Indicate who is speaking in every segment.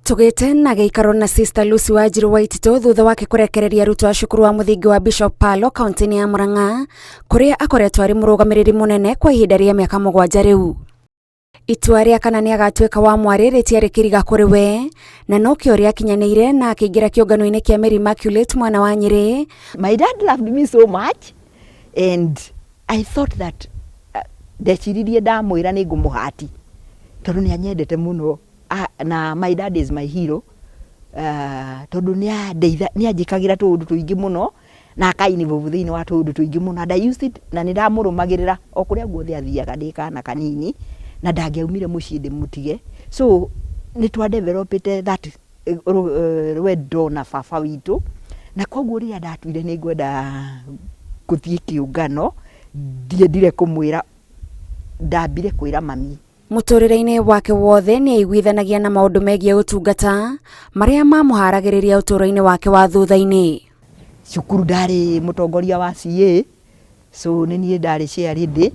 Speaker 1: Tugite na giikaro na Sister Lucy Wanjiru Waititu thutha wake kurekereria arutwo a cukuru wa muthingi wa Bishop Palo kaunti-ini ya Murang'a kuria akoretwo ari murugamiriri munene kwa ihinda ria miaka 7 riu. Itua ria kana ni agatuika wa mwari ritiari kiriga kuri we na no kio ria kinyanire na akiingira kiungano-ini kia Mary Immaculate mwana wa Nyeri.
Speaker 2: My dad loved me so much and I thought that ndeciririe ndamwira ni ngumuhati tondu ni anyendete muno. Na my dad is my hero tondu ni anjikagira tundu tuingi muno na akainivu thiini wa tundu tuingi muno and I used it na ni ndamurumagirira o kuria guothe athiaga ndi kana kanini na ndangiaumire mucii ndimutige, so ni twa developed that rwendo na baba witu na koguo riria ndatuire ni ngwenda guthie kiungano ndiendire kumwira, ndambire kwira mami.
Speaker 1: Muturire-ini wake wothe ni aiguithanagia na maundu megie utungata maria mamuharagiriria uturo-ini wake wa thutha-ini.
Speaker 2: Cukuru ndari mutongoria wa CA, so ni nie ndari chairlady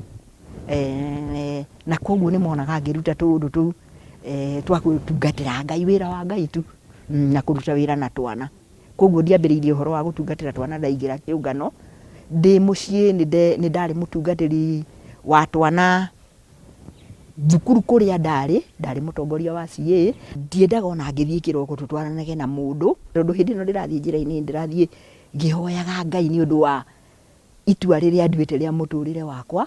Speaker 2: na koguo ni monaga ngiruta tundu tu twa gutungatira Ngai, wira wa Ngai tu na kuruta wira na twana. Koguo ndiambiriirie uhoro wa gutungatira twana ndaingira kiungano ndi mucii ni ndari mutungatiri wa twana thukuru kuria ndari mutongoria wa CA. Ndiendaga ona ngithie kiroko tutwaranage na mundu tondu hindi no ndirathie njira-ini ndirathie ngihoyaga Ngai ni undu wa itua riria nduite ria muturire wakwa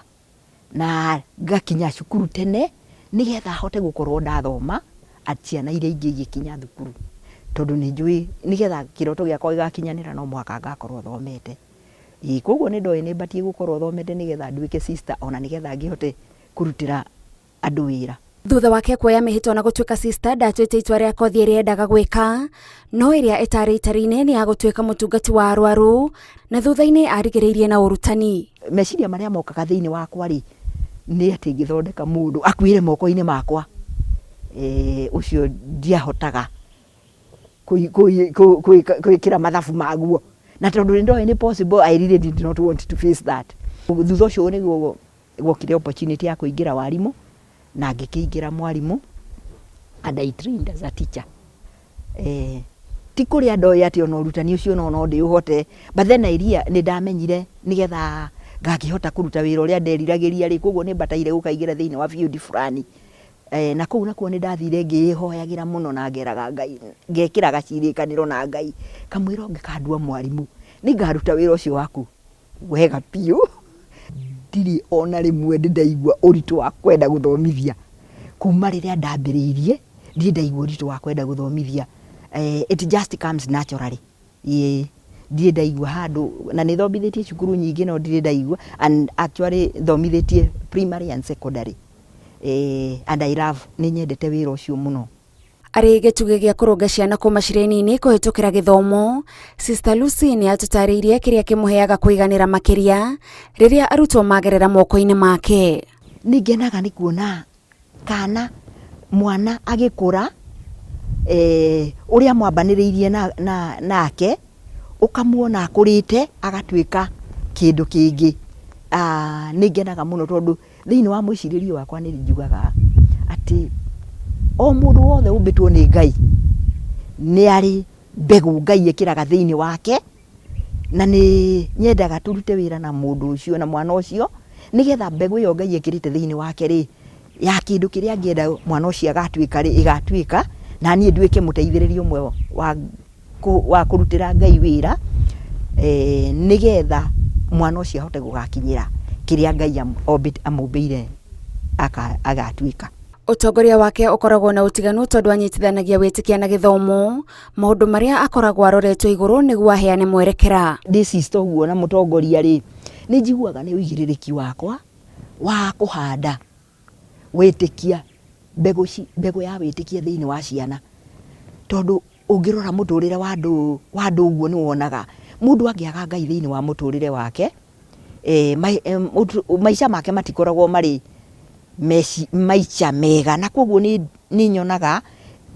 Speaker 2: na ngakinya cukuru tene nigetha hote gukorwo ndathoma ciana iria ingi igikinya thukuru tondu ni njui nigetha kiroto giakwa gigakinyanira no mwaka ngakorwo thomete. Koguo ni ndoi ni mbatie gukorwo thomete nigetha nduike sister ona nigetha ngihote kurutira andu wira.
Speaker 1: Thutha wake kuoya mihitwa na gutuika sister ndatuite itua ria kothi iria endaga gwika no iria etari itari-ini ni agutuika mutungati wa arwaru na thutha-ini arigiriirie na urutani.
Speaker 2: Meciria maria mokaga thiini wakwa ri ni ati ngithondeka mundu akuire moko-ini makwa ucio ndiahotaga kuikira mathabu maguo na tondu ni ndoi ni possible, I really did not want to face that. Thutha ucio ni gwokire opportunity ya kuingira warimu na ngikiingira mwarimu and I trained as a teacher. Ti kuria ndoi ati ona urutani ucio no ndi uhote, but then iria ni ndamenyire nigetha ngakihota kuruta wira uria nderiragiria ri, koguo ni mbataire gukaingira thiini wa field fulani na kuu nakuo ni ndathire ngihoyagira muno na ngeraga Ngai, ngekira gacirikaniro na Ngai kamwira ngikandua mwarimu ni ngaruta wira ucio waku wega piu. Ndiri ona rimwe ndaigua uritu wa kwenda guthomithia kuma riria ndambiriirie ndi ndaigua uritu wa kwenda guthomithia. It just comes naturally. Ndi ndaigua handu na ni thomithitie cukuru nyingi no ndi ndaigua and actually thomithitie primary and secondary and I love, ni nyendete wira ucio muno.
Speaker 1: Ari gituge gia kurunga ciana kuma cireni-ini kuhitukira githomo, Sister Lucy ni atutariirie kiria kimuheaga kuiganira makiria riria arutwo magerera moko-ini make.
Speaker 2: Ningenaga ni kuona kana mwana agikura uria mwambaniriirie nake ukamuona akurite agatuika kindu kingi. Ningenaga muno tondu thiini wa mwiciririo wakwa ni njugaga ati o mundu wothe umbitwo ni Ngai ni ari mbegu Ngai ekiraga thiini wake na ni nyendaga turute wira na mundu ucio na mwana ucio nigetha mbegu iyo Ngai ekirite thiini wake ri ya kindu kiria ngienda mwana ucio agatuika ri igatuika na nie nduike muteithiririo umwe wa kurutira Ngai wira nigetha mwana ucio ahote gugakinyira kiria Ngai amumbeire agatuika.
Speaker 1: Utongoria wake ukoragwo na utiganu tondu anyitithanagia witikia na githomo, maundu maria akoragwo aroretwo iguru niguo aheane mwerekera.
Speaker 2: Sister huo na mutongoria ri ni njiguaga ni uigiririki wakwa wa kuhanda witikia mbegu ya witikia thiini wa ciana tondu ungirora muturire wa andu uguo ni wonaga mundu angiaga Ngai thiini wa muturire wake maica make matikoragwo mari maica mega na koguo ni nyonaga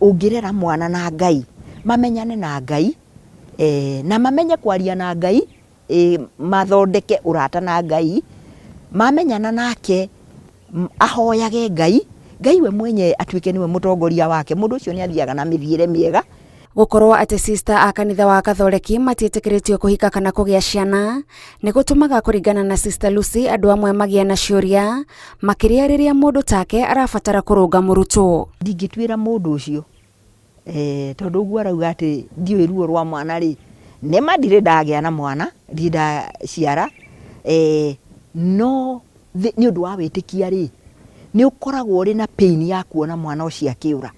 Speaker 2: ungirera mwana na Ngai mamenyane na Ngai na mamenye kwaria na Ngai mathondeke urata na Ngai mamenyana nake ahoyage Ngai Ngai we mwenye atuike niwe mutongoria wake, mundu ucio ni athiaga na mithiire miega.
Speaker 1: Gukorwo ati sister a kanitha wa Kathoreki matiitikiritio kuhika kana kugia ciana ni gutumaga kuringana na Sister Lucy andu amwe magia na ciuria makiria riria mundu take arabatara kurunga muruto.
Speaker 2: Ndingitwira mundu ucio tondu guo arauga ati ndiwe ruo rwa mwana ri nema ndire ndagia na mwana ndinda ciara no ni undu wa witikia ri ni ukoragwo ri na pain ya kuona mwana ucio akiura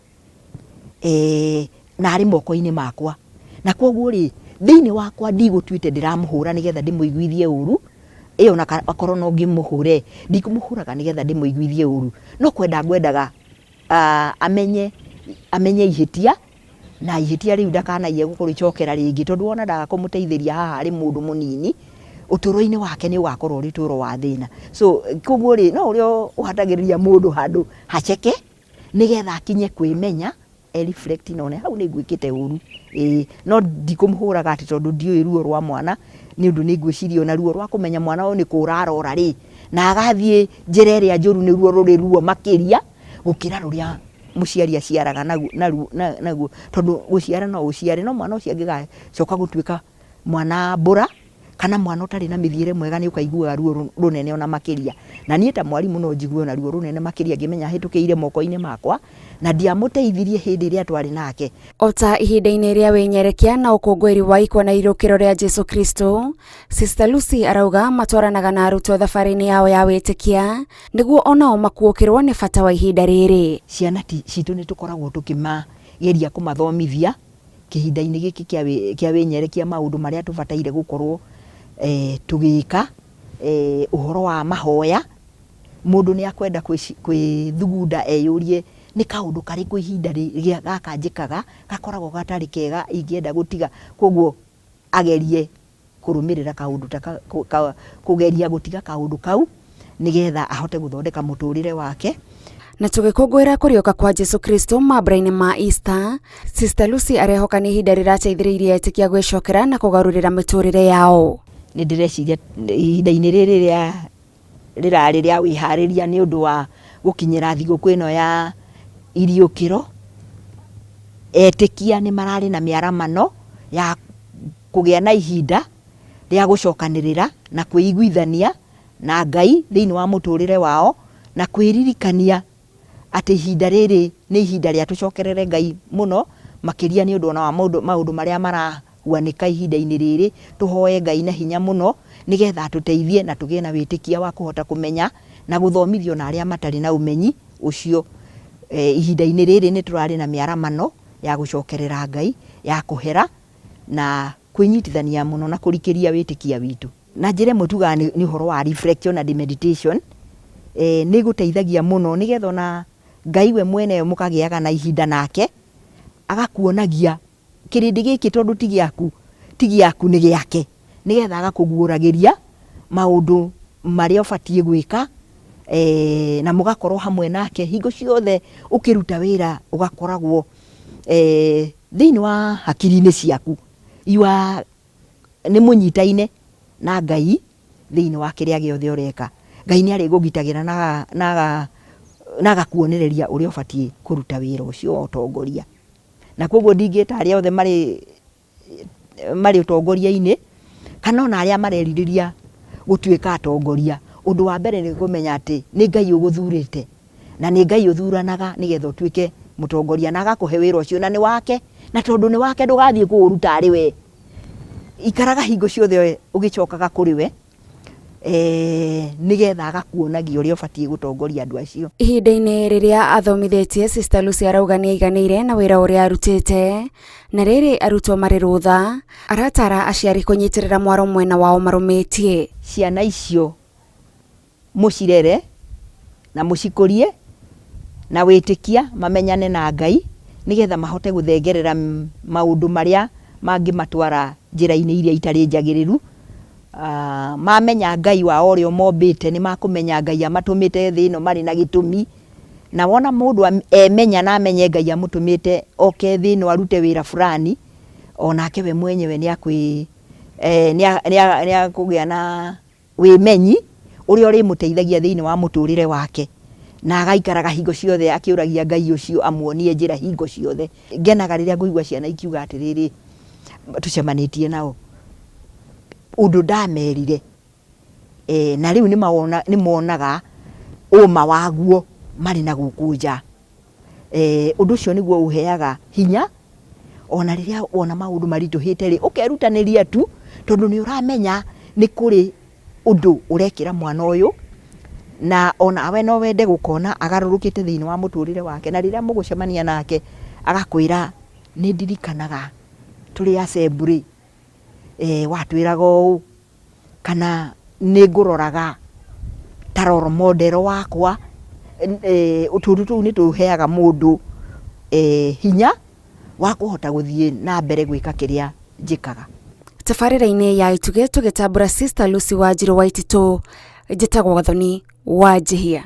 Speaker 2: na ari moko-ini makwa, na koguo ri thiini wakwa ndigutwite ndiramuhura nigetha ndimuiguithie uru iyo na akorwo no ngimuhure ndikumuhuraga nigetha ndimuiguithie uru, no kwenda ngwendaga amenye ihitia na ihitia riu ndakanaie gukorwo icokera ringi tondu wona ndaga kumuteithiria haha ari mundu munini uturo-ini wake ni ugakorwo ri turo wa thina. So koguo ri no urio uhatagiriria mundu handu haceke nigetha akinye kwimenya reflect none hau ni gwikite uru no ndikumuhuraga ati tondu ndiui ruo rwa mwana ni undu ni ngwiciria na ruo rwa kumenya mwana uyu ni kurarora ri na agathie njira iria njuru ni ruo ruri ruo makiria gukira ruria muciari aciaraga naguo tondu guciara no uciare no mwana ucio angigacoka gutwika mwana mbura kana mwana utari na mithiire mwega ni ukaigua ruo runene ona makiria, na nie ta mwarimu no njigua na ruo runene makiria ngimenya hitukiire moko-ini makwa na ndiamuteithirie hindi iria twari nake.
Speaker 1: Ota ihinda-ini ria winyerekia na ukungwiri wa ikwa na irukiro ria Jesu Kristo, Sister Lucy arauga matwaranaga na arutwo thabari-ini yao ya witikia niguo onao makuukirwo ni bata wa ihinda riri.
Speaker 2: Ciana citu ni tukoragwo tukimageria kumathomithia kihinda-ini giki kia winyerekia maundu maria tubataire gukorwo tugika uhoro wa mahoya. Mundu ni akwenda kwithugunda eyurie ni kaundu kariku ihinda ria gaka njikaga gakoragwo gatari kega ingienda gutiga, koguo agerie kurumirira kaundu ta kugeria gutiga kaundu kau nigetha ahote guthondeka muturire wake.
Speaker 1: Na tugikungwira kurioka kwa Jesu Kristo mambura-ini ma Easter, Sister Lucy arehoka ni ihinda rirateithiririe etikia gwicokera na kugarurira miturire yao.
Speaker 2: Ni ndireciria ihinda-ini riri rirari ria wihariria ni undu wa gukinyira thiguku ino ya iriukiro. Etikia ni marari na miaramano ya kugia na ihinda ria gucokanirira na kwiguithania na Ngai thiini wa muturire wao na kwiririkania ati ihinda riri ni ihinda ria tucokerere Ngai muno makiria ni undu wa maundu maria marahuanika ihinda-ini riri. Tuhoye Ngai na hinya muno nigetha tuteithie na tugie na witikia wa kuhota kumenya na guthomithio na aria matari na umenyi ucio. Ihinda-ini riri ni turari na miaramano ya gucokerera Ngai, ya kuhera na kwinyitithania muno na kurikiria witikia witu. Na njire mutuga ni horo wa reflection and meditation ni guteithagia muno nigetha na Ngai we mwene mukagiaga na ihinda nake agakuonagia kirindi giki tondu ti giaku ni giake nigetha agakuguuragiria maundu maria ubatie gwika na mugakorwo hamwe nake hingo ciothe ukiruta wira ugakoragwo thiini wa hakiri-ini ciaku ni munyitaine na Ngai thiini wa kiria giothe ureka. Ngai ni ari gugitagira na agakuonereria uria ubatie kuruta wira ucio utongoria. Na koguo ndingita aria othe mari utongoria-ini kana ona aria mareririria gutwika atongoria, undu wa mbere ni kumenya ati ni Ngai uguthurite na ni Ngai uthuranaga nigetha utwike mutongoria na agakuhe wira ucio na ni wake, na tondu ni wake ndugathie kuuruta ari we. Ikaraga hingo ciothe ugicokaga kuri we nigetha agakuonagia uria ubatie gutongoria andu acio.
Speaker 1: Ihinda-ini riria athomithetie Sister Lucy arauga ni aiganire na wira uria arutite, na riri arutwo mari rutha aratara aciari kunyitirira mwaro mwena wao marumitie.
Speaker 2: Ciana icio mucirere na mucikurie na witikia mamenyane na Ngai nigetha mahote guthengerera maundu maria mangimatwara njira-ini iria itari njagiriru. Mamenya Ngai wa orio mombite ni makumenya Ngai amatumite thi ino mari na gitumi, na wona mundu emenya na amenye Ngai amutumite oke thi ino arute wira fulani onake we mwenyewe ni akugia na wimenyi uria uri muteithagia thiini wa muturire wake na agaikaraga hingo ciothe akiuragia Ngai ucio amuonie njira hingo ciothe. Ngenaga riria nguigua ciana ikiuga atiriri tucemanitie nao undu ndamerire na riu ni monaga uma waguo mari na guku nja. Undu ucio niguo uheaga hinya ona riria wona maundu marituhite ri ukerutaniria tu tondu ni uramenya ni kuri undu urekira mwana uyu na ona awe no wende gukona agarurukite thiini wa muturire wake na riria mugucemania nake agakwira ni ndirikanaga turi assembly watwiraga uu kana ni nguroraga ta role model wakwa. Utundu tu ni tuheaga mundu hinya wa kuhota guthie na mbere gwika kiria njikaga.
Speaker 1: Tabarĩra-inĩ ya ituge tũgĩtambũra Sister Lucy Wanjiru Waititu, njĩtagwo Gathoni Wanjihia.